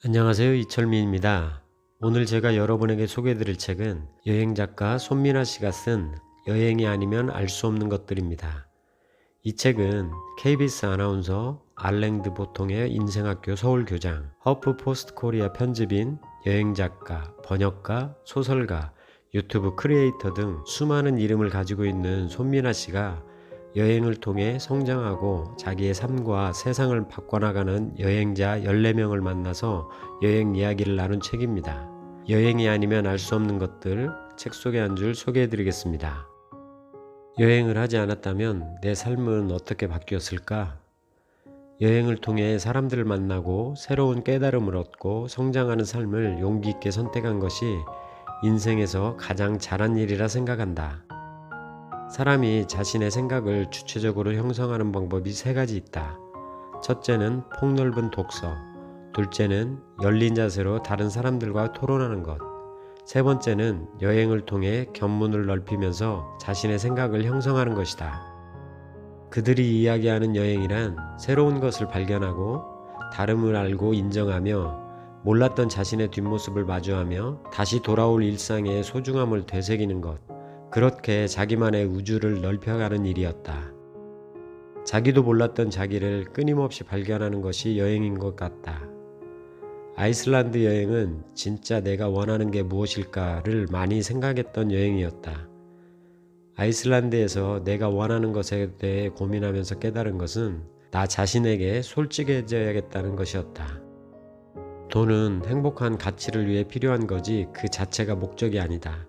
안녕하세요. 이철민입니다. 오늘 제가 여러분에게 소개해드릴 책은 여행작가 손민아 씨가 쓴 여행이 아니면 알 수 없는 것들입니다. 이 책은 KBS 아나운서 알랭드 보통의 인생학교 서울교장, 허프 포스트 코리아 편집인 여행작가, 번역가, 소설가, 유튜브 크리에이터 등 수많은 이름을 가지고 있는 손민아 씨가 여행을 통해 성장하고 자기의 삶과 세상을 바꿔나가는 여행자 14명을 만나서 여행 이야기를 나눈 책입니다. 여행이 아니면 알 수 없는 것들, 책 속의 한 줄 소개해드리겠습니다. 여행을 하지 않았다면 내 삶은 어떻게 바뀌었을까? 여행을 통해 사람들을 만나고 새로운 깨달음을 얻고 성장하는 삶을 용기 있게 선택한 것이 인생에서 가장 잘한 일이라 생각한다. 사람이 자신의 생각을 주체적으로 형성하는 방법이 세 가지 있다. 첫째는 폭넓은 독서, 둘째는 열린 자세로 다른 사람들과 토론하는 것, 세 번째는 여행을 통해 견문을 넓히면서 자신의 생각을 형성하는 것이다. 그들이 이야기하는 여행이란 새로운 것을 발견하고 다름을 알고 인정하며 몰랐던 자신의 뒷모습을 마주하며 다시 돌아올 일상의 소중함을 되새기는 것, 그렇게 자기만의 우주를 넓혀가는 일이었다. 자기도 몰랐던 자기를 끊임없이 발견하는 것이 여행인 것 같다. 아이슬란드 여행은 진짜 내가 원하는 게 무엇일까를 많이 생각했던 여행이었다. 아이슬란드에서 내가 원하는 것에 대해 고민하면서 깨달은 것은 나 자신에게 솔직해져야겠다는 것이었다. 돈은 행복한 가치를 위해 필요한 거지 그 자체가 목적이 아니다.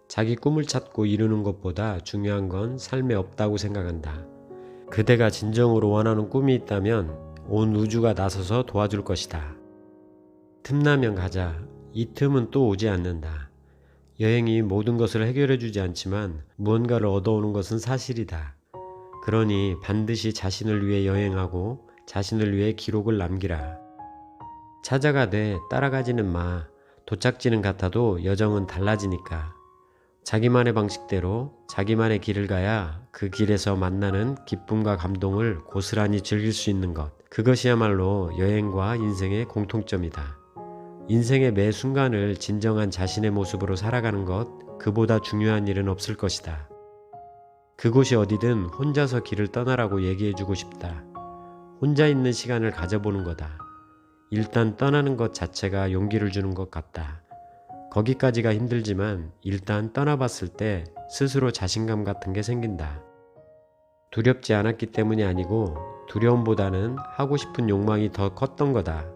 자기 꿈을 찾고 이루는 것보다 중요한 건 삶에 없다고 생각한다. 그대가 진정으로 원하는 꿈이 있다면 온 우주가 나서서 도와줄 것이다. 틈나면 가자. 이 틈은 또 오지 않는다. 여행이 모든 것을 해결해 주지 않지만 무언가를 얻어오는 것은 사실이다. 그러니 반드시 자신을 위해 여행하고 자신을 위해 기록을 남기라. 찾아가되 따라가지는 마. 도착지는 같아도 여정은 달라지니까. 자기만의 방식대로 자기만의 길을 가야 그 길에서 만나는 기쁨과 감동을 고스란히 즐길 수 있는 것. 그것이야말로 여행과 인생의 공통점이다. 인생의 매 순간을 진정한 자신의 모습으로 살아가는 것, 그보다 중요한 일은 없을 것이다. 그곳이 어디든 혼자서 길을 떠나라고 얘기해주고 싶다. 혼자 있는 시간을 가져보는 거다. 일단 떠나는 것 자체가 용기를 주는 것 같다. 거기까지가 힘들지만 일단 떠나봤을 때 스스로 자신감 같은 게 생긴다. 두렵지 않았기 때문이 아니고 두려움보다는 하고 싶은 욕망이 더 컸던 거다.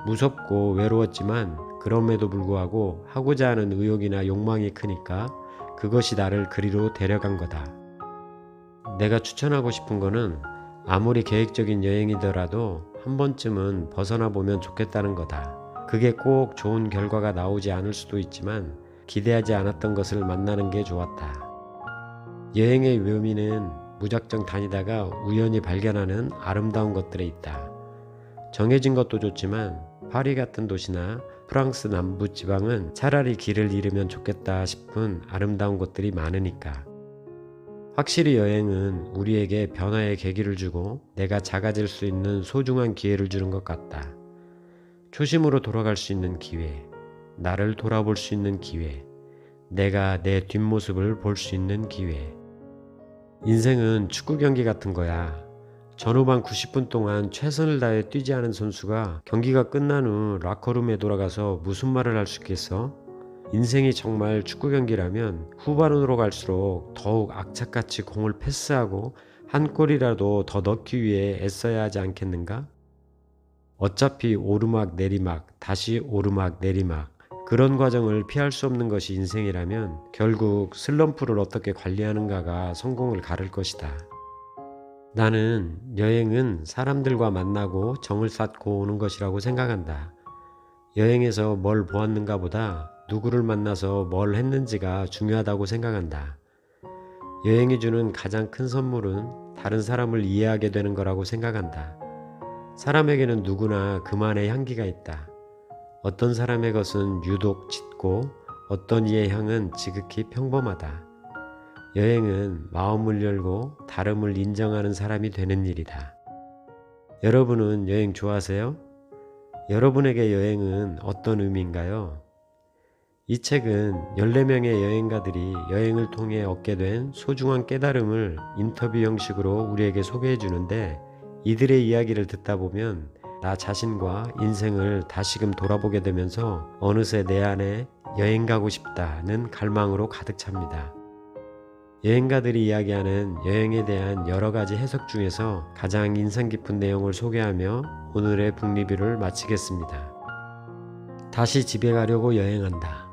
무섭고 외로웠지만 그럼에도 불구하고 하고자 하는 의욕이나 욕망이 크니까 그것이 나를 그리로 데려간 거다. 내가 추천하고 싶은 거는 아무리 계획적인 여행이더라도 한 번쯤은 벗어나 보면 좋겠다는 거다. 그게 꼭 좋은 결과가 나오지 않을 수도 있지만 기대하지 않았던 것을 만나는 게 좋았다. 여행의 묘미는 무작정 다니다가 우연히 발견하는 아름다운 것들에 있다. 정해진 것도 좋지만 파리 같은 도시나 프랑스 남부 지방은 차라리 길을 잃으면 좋겠다 싶은 아름다운 곳들이 많으니까. 확실히 여행은 우리에게 변화의 계기를 주고 내가 작아질 수 있는 소중한 기회를 주는 것 같다. 초심으로 돌아갈 수 있는 기회, 나를 돌아볼 수 있는 기회, 내가 내 뒷모습을 볼 수 있는 기회. 인생은 축구 경기 같은 거야. 전후반 90분 동안 최선을 다해 뛰지 않은 선수가 경기가 끝난 후 라커룸에 돌아가서 무슨 말을 할 수 있겠어? 인생이 정말 축구 경기라면 후반으로 갈수록 더욱 악착같이 공을 패스하고 한 골이라도 더 넣기 위해 애써야 하지 않겠는가? 어차피 오르막 내리막 다시 오르막 내리막 그런 과정을 피할 수 없는 것이 인생이라면 결국 슬럼프를 어떻게 관리하는가가 성공을 가를 것이다. 나는 여행은 사람들과 만나고 정을 쌓고 오는 것이라고 생각한다. 여행에서 뭘 보았는가 보다 누구를 만나서 뭘 했는지가 중요하다고 생각한다. 여행이 주는 가장 큰 선물은 다른 사람을 이해하게 되는 거라고 생각한다. 사람에게는 누구나 그만의 향기가 있다. 어떤 사람의 것은 유독 짙고 어떤 이의 향은 지극히 평범하다. 여행은 마음을 열고 다름을 인정하는 사람이 되는 일이다. 여러분은 여행 좋아하세요? 여러분에게 여행은 어떤 의미인가요? 이 책은 14명의 여행가들이 여행을 통해 얻게 된 소중한 깨달음을 인터뷰 형식으로 우리에게 소개해 주는데, 이들의 이야기를 듣다 보면 나 자신과 인생을 다시금 돌아보게 되면서 어느새 내 안에 여행 가고 싶다는 갈망으로 가득 찹니다. 여행가들이 이야기하는 여행에 대한 여러 가지 해석 중에서 가장 인상 깊은 내용을 소개하며 오늘의 북리뷰를 마치겠습니다. 다시 집에 가려고 여행한다.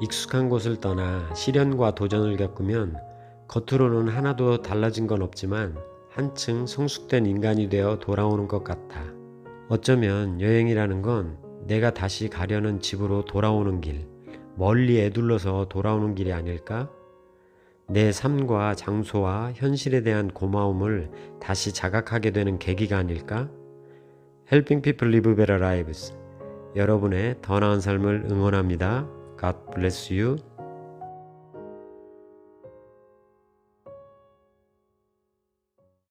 익숙한 곳을 떠나 시련과 도전을 겪으면 겉으로는 하나도 달라진 건 없지만 한층 성숙된 인간이 되어 돌아오는 것 같아. 어쩌면 여행이라는 건 내가 다시 가려는 집으로 돌아오는 길, 멀리 애둘러서 돌아오는 길이 아닐까? 내 삶과 장소와 현실에 대한 고마움을 다시 자각하게 되는 계기가 아닐까? Helping people live better lives. 여러분의 더 나은 삶을 응원합니다. God bless you.